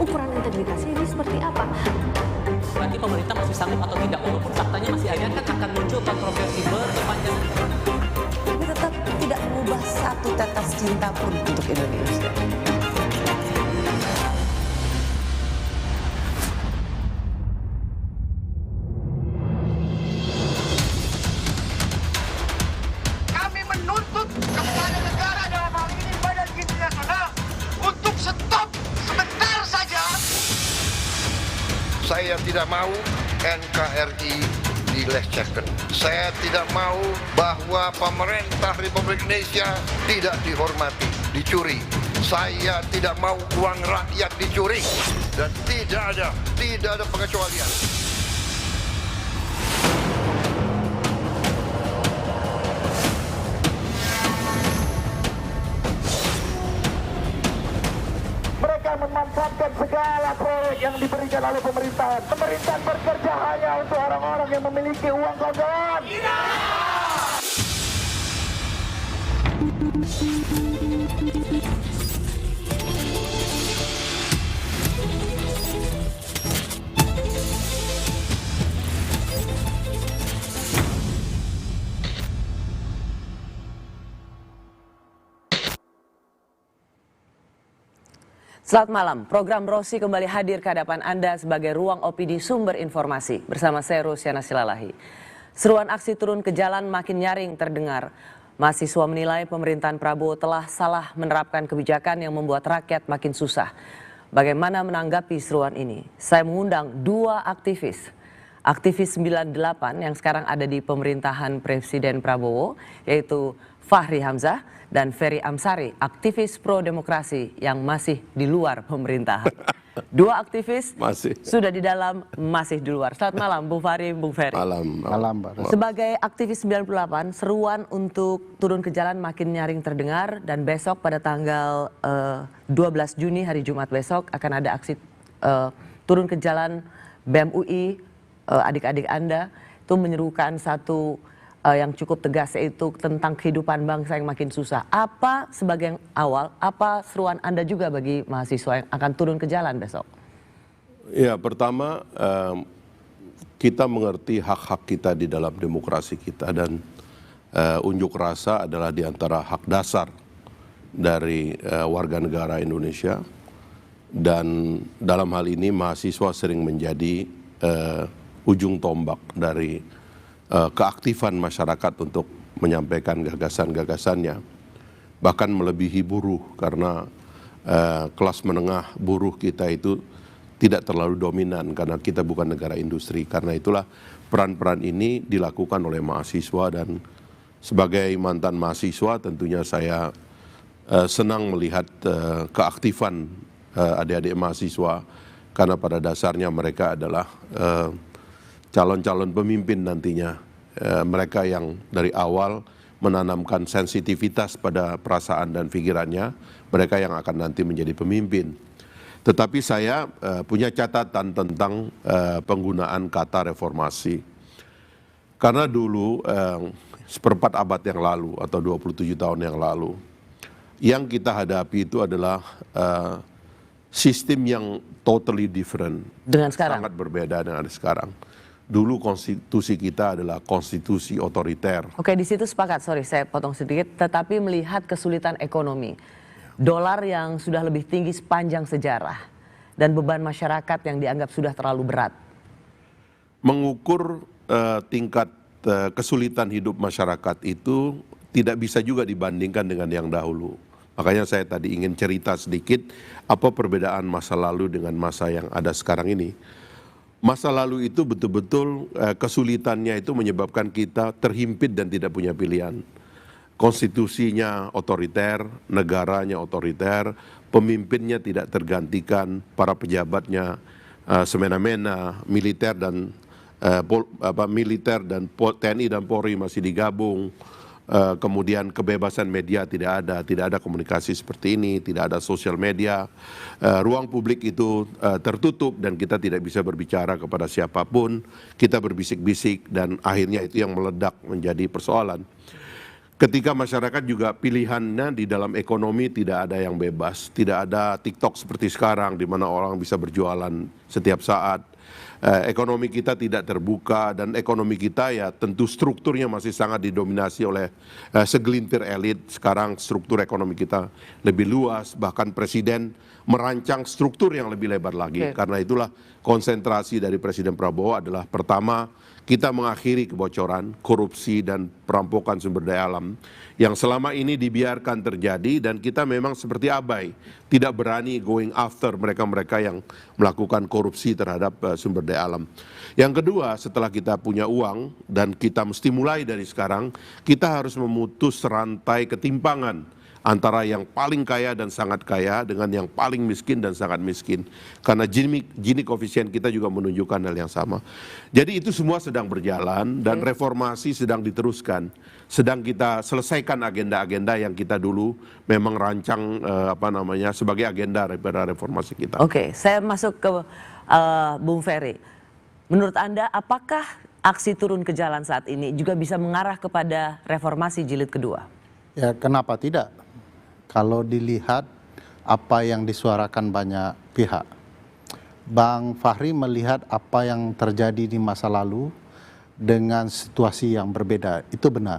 Ukuran integritasnya ini seperti apa? Berarti pemerintah masih sanggup atau tidak, walaupun faktanya masih ada kan akan muncul kontroversi berkepanjangan. Tapi tetap tidak mengubah satu tetes cinta pun untuk Indonesia. Kami menuntut kepada negara dalam hal ini Badan Gizi Nasional untuk stop sebentar saja. Saya tidak mau NKRI dilecehkan. Saya tidak mau bahwa pemerintah Republik Indonesia tidak dihormati, dicuri. Saya tidak mau uang rakyat dicuri. Dan tidak ada pengecualian. Mereka memanfaatkan segala proyek yang diberikan oleh pemerintahan. Pemerintahan bekerja hanya untuk orang-orang yang memiliki uang kawan-kawan. Selamat malam, program Rosi kembali hadir ke hadapan Anda sebagai ruang opini sumber informasi bersama saya Rusiana Silalahi. Seruan aksi turun ke jalan makin nyaring terdengar. Mahasiswa menilai pemerintahan Prabowo telah salah menerapkan kebijakan yang membuat rakyat makin susah. Bagaimana menanggapi seruan ini? Saya mengundang dua aktivis. Aktivis 98 yang sekarang ada di pemerintahan Presiden Prabowo, yaitu Fahri Hamzah dan Ferry Amsari, aktivis pro-demokrasi yang masih di luar pemerintahan. Dua aktivis sudah di dalam, masih di luar. Selamat malam, Bung Fahri, Bung Ferry. Malam, Mbak. Sebagai aktivis 98, seruan untuk turun ke jalan makin nyaring terdengar dan besok pada tanggal 12 Juni, hari Jumat besok, akan ada aksi turun ke jalan BEM UI, adik-adik Anda, itu menyerukan satu yang cukup tegas, yaitu tentang kehidupan bangsa yang makin susah. Apa sebagai yang awal, apa seruan Anda juga bagi mahasiswa yang akan turun ke jalan besok? Ya, pertama kita mengerti hak-hak kita di dalam demokrasi kita, dan unjuk rasa adalah di antara hak dasar dari warga negara Indonesia. Dan dalam hal ini mahasiswa sering menjadi ujung tombak dari keaktifan masyarakat untuk menyampaikan gagasan-gagasannya, bahkan melebihi buruh, karena kelas menengah buruh kita itu tidak terlalu dominan karena kita bukan negara industri. Karena itulah peran-peran ini dilakukan oleh mahasiswa, dan sebagai mantan mahasiswa tentunya saya senang melihat keaktifan adik-adik mahasiswa, karena pada dasarnya mereka adalah calon-calon pemimpin nantinya. Mereka yang dari awal menanamkan sensitivitas pada perasaan dan pikirannya, mereka yang akan nanti menjadi pemimpin. Tetapi saya punya catatan tentang penggunaan kata reformasi. Karena dulu, seperempat abad yang lalu atau 27 tahun yang lalu, yang kita hadapi itu adalah sistem yang totally different. Dengan sekarang? Sangat berbeda dengan sekarang. Dulu konstitusi kita adalah konstitusi otoriter. Oke, di situ sepakat, sorry saya potong sedikit, tetapi melihat kesulitan ekonomi, dolar yang sudah lebih tinggi sepanjang sejarah, dan beban masyarakat yang dianggap sudah terlalu berat. Mengukur tingkat kesulitan hidup masyarakat itu tidak bisa juga dibandingkan dengan yang dahulu. Makanya saya tadi ingin cerita sedikit apa perbedaan masa lalu dengan masa yang ada sekarang ini. Masa lalu itu betul-betul kesulitannya itu menyebabkan kita terhimpit dan tidak punya pilihan. Konstitusinya otoriter, negaranya otoriter, pemimpinnya tidak tergantikan, para pejabatnya semena-mena, militer dan TNI dan Polri masih digabung. Kemudian kebebasan media tidak ada komunikasi seperti ini, tidak ada sosial media, ruang publik itu tertutup dan kita tidak bisa berbicara kepada siapapun, kita berbisik-bisik dan akhirnya itu yang meledak menjadi persoalan. ketika masyarakat juga pilihannya di dalam ekonomi tidak ada yang bebas, tidak ada TikTok seperti sekarang di mana orang bisa berjualan setiap saat. Ekonomi kita tidak terbuka dan ekonomi kita ya tentu strukturnya masih sangat didominasi oleh segelintir elit. Sekarang struktur ekonomi kita lebih luas, bahkan presiden merancang struktur yang lebih lebar lagi. Karena itulah konsentrasi dari Presiden Prabowo adalah pertama, kita mengakhiri kebocoran, korupsi, dan perampokan sumber daya alam yang selama ini dibiarkan terjadi dan kita memang seperti abai, tidak berani going after mereka-mereka yang melakukan korupsi terhadap sumber daya alam. Yang kedua, setelah kita punya uang dan kita mesti mulai dari sekarang, kita harus memutus rantai ketimpangan antara yang paling kaya dan sangat kaya dengan yang paling miskin dan sangat miskin. Karena Gini koefisien kita juga menunjukkan hal yang sama. Jadi itu semua sedang berjalan dan reformasi sedang diteruskan. Sedang kita selesaikan agenda-agenda yang kita dulu memang rancang sebagai agenda daripada reformasi kita. Oke, saya masuk ke Bung Ferry. Menurut Anda apakah aksi turun ke jalan saat ini juga bisa mengarah kepada reformasi jilid kedua? Ya, kenapa tidak? Kalau dilihat apa yang disuarakan banyak pihak, Bang Fahri melihat apa yang terjadi di masa lalu dengan situasi yang berbeda, itu benar.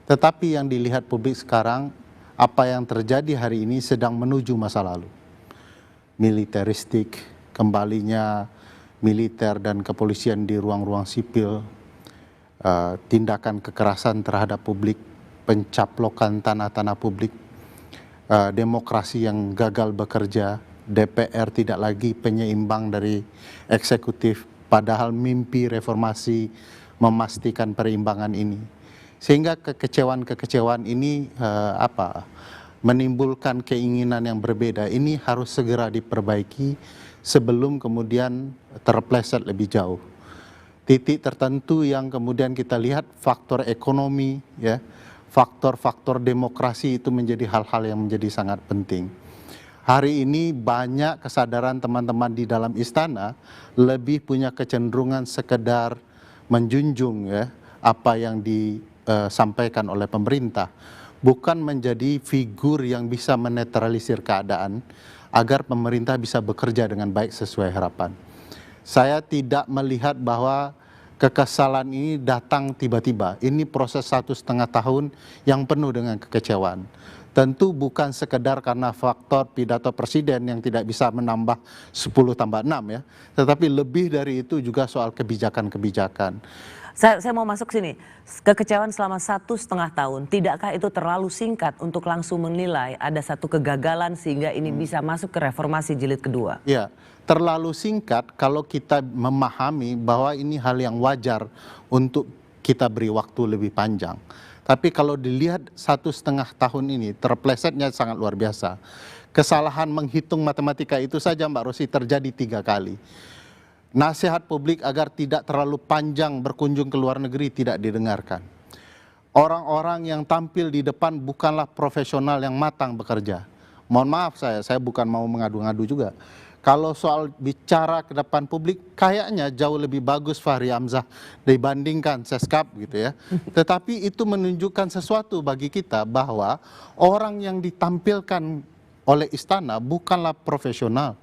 Tetapi yang dilihat publik sekarang, apa yang terjadi hari ini sedang menuju masa lalu. Militeristik, kembalinya militer dan kepolisian di ruang-ruang sipil, tindakan kekerasan terhadap publik, pencaplokan tanah-tanah publik, demokrasi yang gagal bekerja, DPR tidak lagi penyeimbang dari eksekutif, padahal mimpi reformasi memastikan perimbangan ini. Sehingga kekecewaan ini menimbulkan keinginan yang berbeda. Ini harus segera diperbaiki sebelum kemudian terpleset lebih jauh. Titik tertentu yang kemudian kita lihat faktor ekonomi, ya, faktor-faktor demokrasi itu menjadi hal-hal yang menjadi sangat penting. Hari ini banyak kesadaran teman-teman di dalam istana lebih punya kecenderungan sekedar menjunjung ya apa yang disampaikan oleh pemerintah, bukan menjadi figur yang bisa menetralisir keadaan agar pemerintah bisa bekerja dengan baik sesuai harapan. Saya tidak melihat bahwa kekesalan ini datang tiba-tiba. Ini proses 1,5 tahun yang penuh dengan kekecewaan. Tentu bukan sekedar karena faktor pidato presiden yang tidak bisa menambah 10 tambah 6 ya. Tetapi lebih dari itu juga soal kebijakan-kebijakan. Saya mau masuk sini. Kekecewaan selama 1,5 tahun, tidakkah itu terlalu singkat untuk langsung menilai ada satu kegagalan sehingga ini bisa masuk ke reformasi jilid kedua? Ya, terlalu singkat kalau kita memahami bahwa ini hal yang wajar untuk kita beri waktu lebih panjang. Tapi kalau dilihat 1,5 tahun ini, terplesetnya sangat luar biasa. Kesalahan menghitung matematika itu saja Mbak Rosi terjadi 3 kali. Nasihat publik agar tidak terlalu panjang berkunjung ke luar negeri tidak didengarkan. Orang-orang yang tampil di depan bukanlah profesional yang matang bekerja. Mohon maaf saya bukan mau mengadu-ngadu juga. Kalau soal bicara ke depan publik, kayaknya jauh lebih bagus Fahri Hamzah dibandingkan Seskap gitu ya. Tetapi itu menunjukkan sesuatu bagi kita bahwa orang yang ditampilkan oleh istana bukanlah profesional.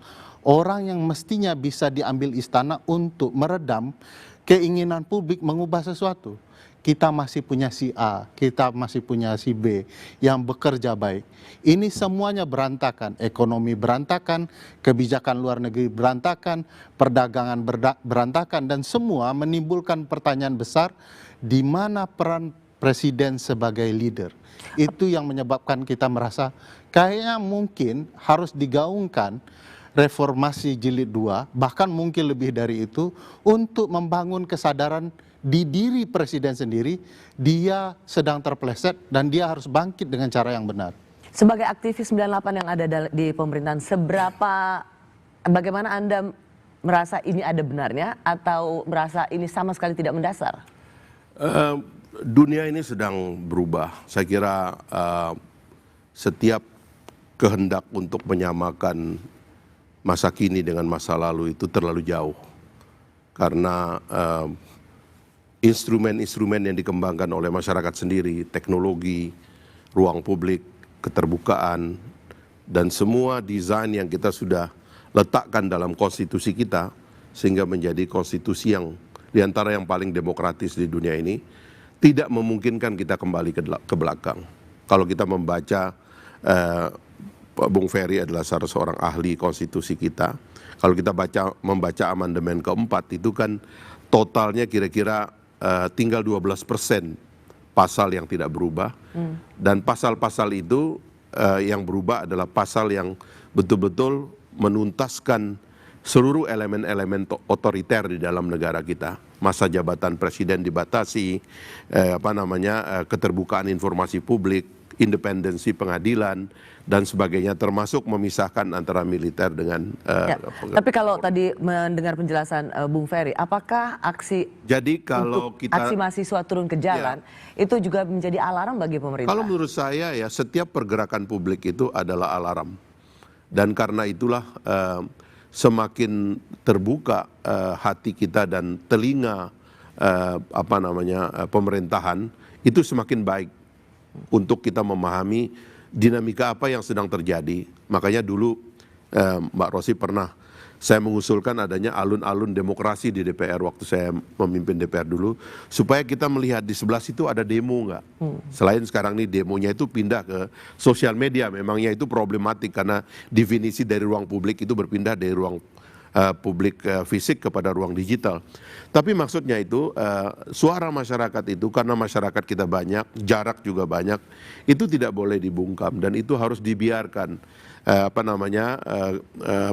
Orang yang mestinya bisa diambil istana untuk meredam keinginan publik mengubah sesuatu. Kita masih punya si A, kita masih punya si B yang bekerja baik. Ini semuanya berantakan, ekonomi berantakan, kebijakan luar negeri berantakan, perdagangan berantakan, dan semua menimbulkan pertanyaan besar, di mana peran presiden sebagai leader. Itu yang menyebabkan kita merasa kayaknya mungkin harus digaungkan reformasi jilid 2, bahkan mungkin lebih dari itu, untuk membangun kesadaran di diri presiden sendiri, dia sedang terpleset dan dia harus bangkit dengan cara yang benar. Sebagai aktivis 98 yang ada di pemerintahan, bagaimana Anda merasa ini ada benarnya atau merasa ini sama sekali tidak mendasar? Dunia ini sedang berubah. Saya kira setiap kehendak untuk menyamakan masa kini dengan masa lalu itu terlalu jauh. Karena instrumen-instrumen yang dikembangkan oleh masyarakat sendiri, teknologi, ruang publik, keterbukaan, dan semua desain yang kita sudah letakkan dalam konstitusi kita, sehingga menjadi konstitusi yang diantara yang paling demokratis di dunia ini, tidak memungkinkan kita kembali ke belakang. Kalau kita membaca, Bung Ferry adalah salah seorang ahli konstitusi kita, kalau kita membaca amandemen keempat, itu kan totalnya kira-kira tinggal 12% pasal yang tidak berubah, dan pasal-pasal itu yang berubah adalah pasal yang betul-betul menuntaskan seluruh elemen-elemen otoriter di dalam negara kita. Masa jabatan presiden dibatasi, keterbukaan informasi publik, independensi pengadilan, dan sebagainya, termasuk memisahkan antara militer dengan Tapi kalau tadi mendengar penjelasan Bung Ferry, apakah aksi aksi mahasiswa turun ke jalan itu juga menjadi alarm bagi pemerintah? Kalau menurut saya ya, setiap pergerakan publik itu adalah alarm, dan karena itulah semakin terbuka hati kita dan telinga pemerintahan, itu semakin baik untuk kita memahami dinamika apa yang sedang terjadi. Makanya dulu Mbak Rosi saya mengusulkan adanya alun-alun demokrasi di DPR waktu saya memimpin DPR dulu, supaya kita melihat di sebelah situ ada demo nggak. Selain sekarang ini demonya itu pindah ke sosial media, memangnya itu problematik karena definisi dari ruang publik itu berpindah dari ruang publik fisik kepada ruang digital. Tapi maksudnya itu suara masyarakat itu, karena masyarakat kita banyak, jarak juga banyak, itu tidak boleh dibungkam dan itu harus dibiarkan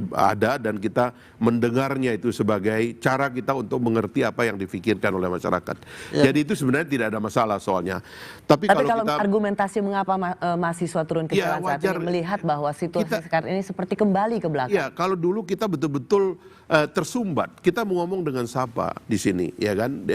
ada, dan kita mendengarnya itu sebagai cara kita untuk mengerti apa yang difikirkan oleh masyarakat. Jadi itu sebenarnya tidak ada masalah soalnya. Tapi kalau kita argumentasi mengapa mahasiswa turun ke jalan saat ini, melihat bahwa situasi sekarang ini seperti kembali ke belakang. Ya, kalau dulu kita betul-betul tersumbat. Kita mau ngomong dengan siapa di sini, ya kan?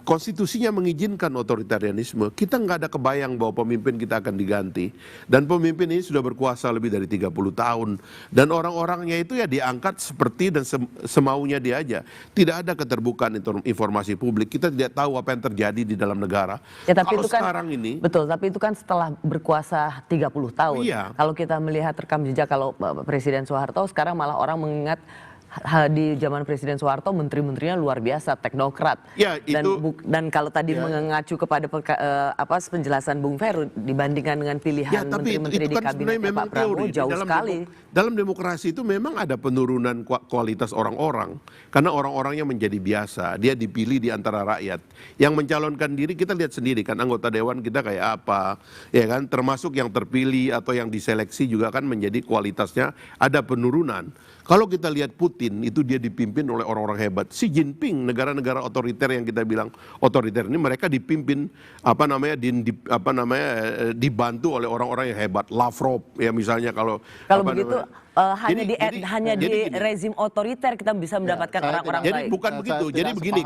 Konstitusinya mengizinkan otoritarianisme. Kita nggak ada kebayang bahwa pemimpin kita akan diganti, dan pemimpin ini sudah berkuasa lebih dari 30 tahun, dan orang-orangnya itu ya diangkat seperti dan semaunya dia aja. Tidak ada keterbukaan informasi publik. Kita tidak tahu apa yang terjadi di dalam negara. Ya, tapi kalau itu kan, sekarang ini betul, tapi itu kan setelah berkuasa 30 tahun. Iya. Kalau kita melihat rekam jejak kalau Presiden Soeharto, sekarang malah orang mengingat di zaman Presiden Soeharto menteri-menterinya luar biasa, teknokrat. Ya, itu, dan kalau tadi mengacu kepada penjelasan Bung Ferry dibandingkan dengan pilihan menteri-menteri di kabinetnya Pak Prabowo, jauh sekali. Dalam demokrasi itu memang ada penurunan kualitas orang-orang, karena orang-orangnya menjadi biasa. Dia dipilih di antara rakyat. Yang mencalonkan diri kita lihat sendiri kan, anggota dewan kita kayak apa, ya kan? Termasuk yang terpilih atau yang diseleksi juga kan menjadi kualitasnya ada penurunan. Kalau kita lihat Putin, itu dia dipimpin oleh orang-orang hebat. Xi Jinping, negara-negara otoriter yang kita bilang otoriter ini, mereka dipimpin dibantu oleh orang-orang yang hebat. Lavrov ya misalnya, kalau begitu hanya di rezim otoriter kita bisa mendapatkan orang-orang baik. Jadi bukan begitu. Jadi begini,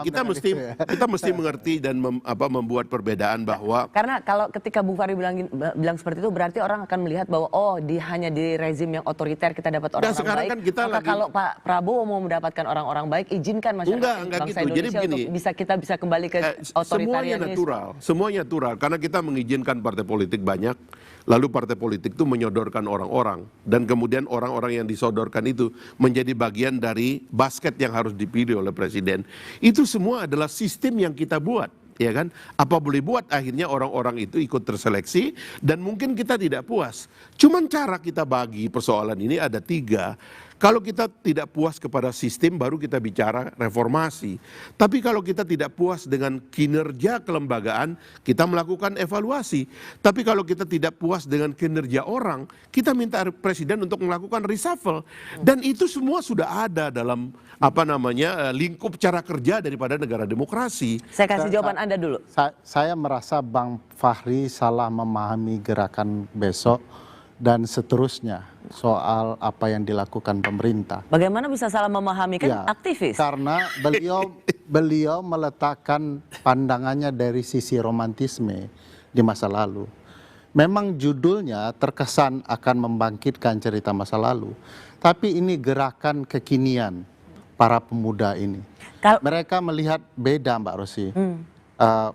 kita mesti mengerti dan membuat perbedaan bahwa, karena kalau ketika Bung Ferry bilang seperti itu, berarti orang akan melihat bahwa hanya di rezim yang otoriter kita dapat orang-orang baik. Kan maka kalau Pak Prabowo mau mendapatkan orang-orang baik, izinkan masyarakat bangsa Indonesia untuk kita bisa kembali ke otoritarianisme. Semuanya natural karena kita mengizinkan partai politik banyak. Lalu partai politik itu menyodorkan orang-orang, dan kemudian orang-orang yang disodorkan itu menjadi bagian dari basket yang harus dipilih oleh presiden. Itu semua adalah sistem yang kita buat, ya kan? Apa boleh buat, akhirnya orang-orang itu ikut terseleksi, dan mungkin kita tidak puas. Cuman cara kita bagi persoalan ini ada 3. Kalau kita tidak puas kepada sistem, baru kita bicara reformasi. Tapi kalau kita tidak puas dengan kinerja kelembagaan, kita melakukan evaluasi. Tapi kalau kita tidak puas dengan kinerja orang, kita minta presiden untuk melakukan reshuffle. Dan itu semua sudah ada dalam lingkup cara kerja daripada negara demokrasi. Saya kasih jawaban Anda dulu. Saya merasa Bang Fahri salah memahami gerakan besok dan seterusnya soal apa yang dilakukan pemerintah. Bagaimana bisa salah memahami, kan aktivis? Karena beliau meletakkan pandangannya dari sisi romantisme di masa lalu. Memang judulnya terkesan akan membangkitkan cerita masa lalu, tapi ini gerakan kekinian para pemuda ini. Mereka melihat beda, Mbak Rosi.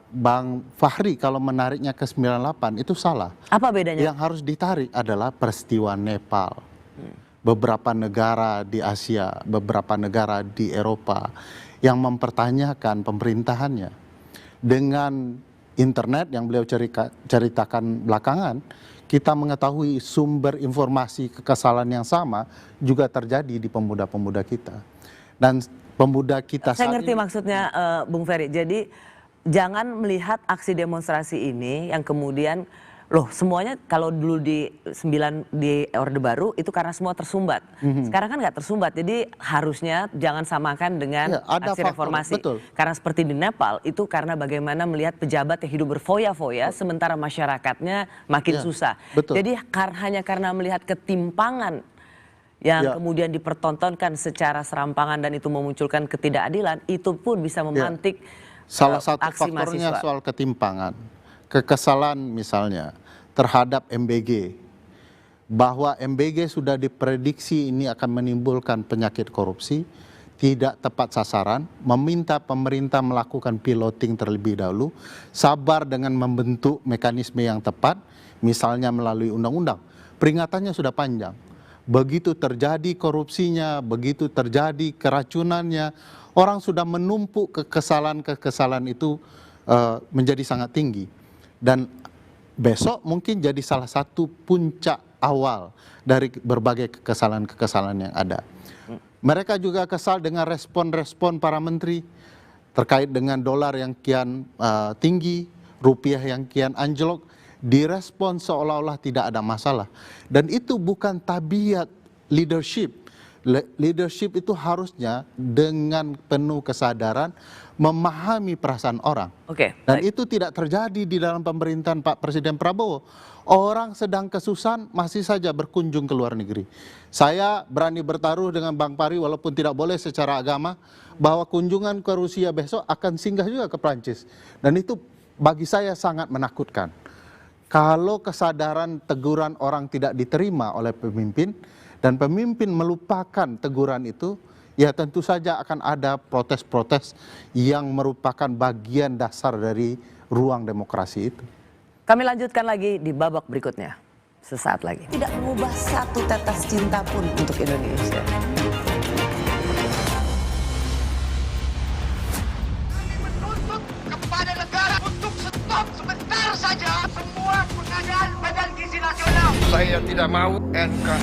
Bang Fahri kalau menariknya ke 98 itu salah. Apa bedanya? Yang harus ditarik adalah peristiwa Nepal. Beberapa negara di Asia, beberapa negara di Eropa yang mempertanyakan pemerintahannya. Dengan internet yang beliau ceritakan belakangan, kita mengetahui sumber informasi kekesalan yang sama juga terjadi di pemuda-pemuda kita. Dan pemuda kita Saya saat ngerti ini, maksudnya Bung Ferry. Jadi jangan melihat aksi demonstrasi ini yang kemudian loh semuanya kalau dulu di Orde Baru itu karena semua tersumbat. Sekarang kan nggak tersumbat. Jadi harusnya jangan samakan dengan ada aksi faktor, reformasi. betul. Karena seperti di Nepal itu karena bagaimana melihat pejabat yang hidup berfoya-foya sementara masyarakatnya makin susah. Betul. Jadi hanya karena melihat ketimpangan yang kemudian dipertontonkan secara serampangan dan itu memunculkan ketidakadilan, itu pun bisa memantik salah satu aksi faktornya mahasiswa. soal ketimpangan, kekesalan misalnya terhadap MBG, bahwa MBG sudah diprediksi ini akan menimbulkan penyakit korupsi, tidak tepat sasaran, meminta pemerintah melakukan piloting terlebih dahulu, sabar dengan membentuk mekanisme yang tepat, misalnya melalui undang-undang. Peringatannya sudah panjang. Begitu terjadi korupsinya, begitu terjadi keracunannya, orang sudah menumpuk kekesalan itu menjadi sangat tinggi. Dan besok mungkin jadi salah satu puncak awal dari berbagai kekesalan-kekesalan yang ada. Mereka juga kesal dengan respon-respon para menteri terkait dengan dolar yang kian tinggi, rupiah yang kian anjlok, direspon seolah-olah tidak ada masalah. Dan itu bukan tabiat leadership. Leadership itu harusnya dengan penuh kesadaran memahami perasaan orang. Dan itu tidak terjadi di dalam pemerintahan Pak Presiden Prabowo. Orang sedang kesusahan masih saja berkunjung ke luar negeri. Saya berani bertaruh dengan Bang Pari walaupun tidak boleh secara agama bahwa kunjungan ke Rusia besok akan singgah juga ke Prancis. Dan itu bagi saya sangat menakutkan. Kalau kesadaran teguran orang tidak diterima oleh pemimpin dan pemimpin melupakan teguran itu, ya tentu saja akan ada protes-protes yang merupakan bagian dasar dari ruang demokrasi itu. Kami lanjutkan lagi di babak berikutnya. Sesaat lagi. Tidak mengubah satu tetes cinta pun untuk Indonesia. Kami menuntut kepada negara untuk stop sebentar saja semua pengadaan badan gizi nasional. Saya tidak mau NKRI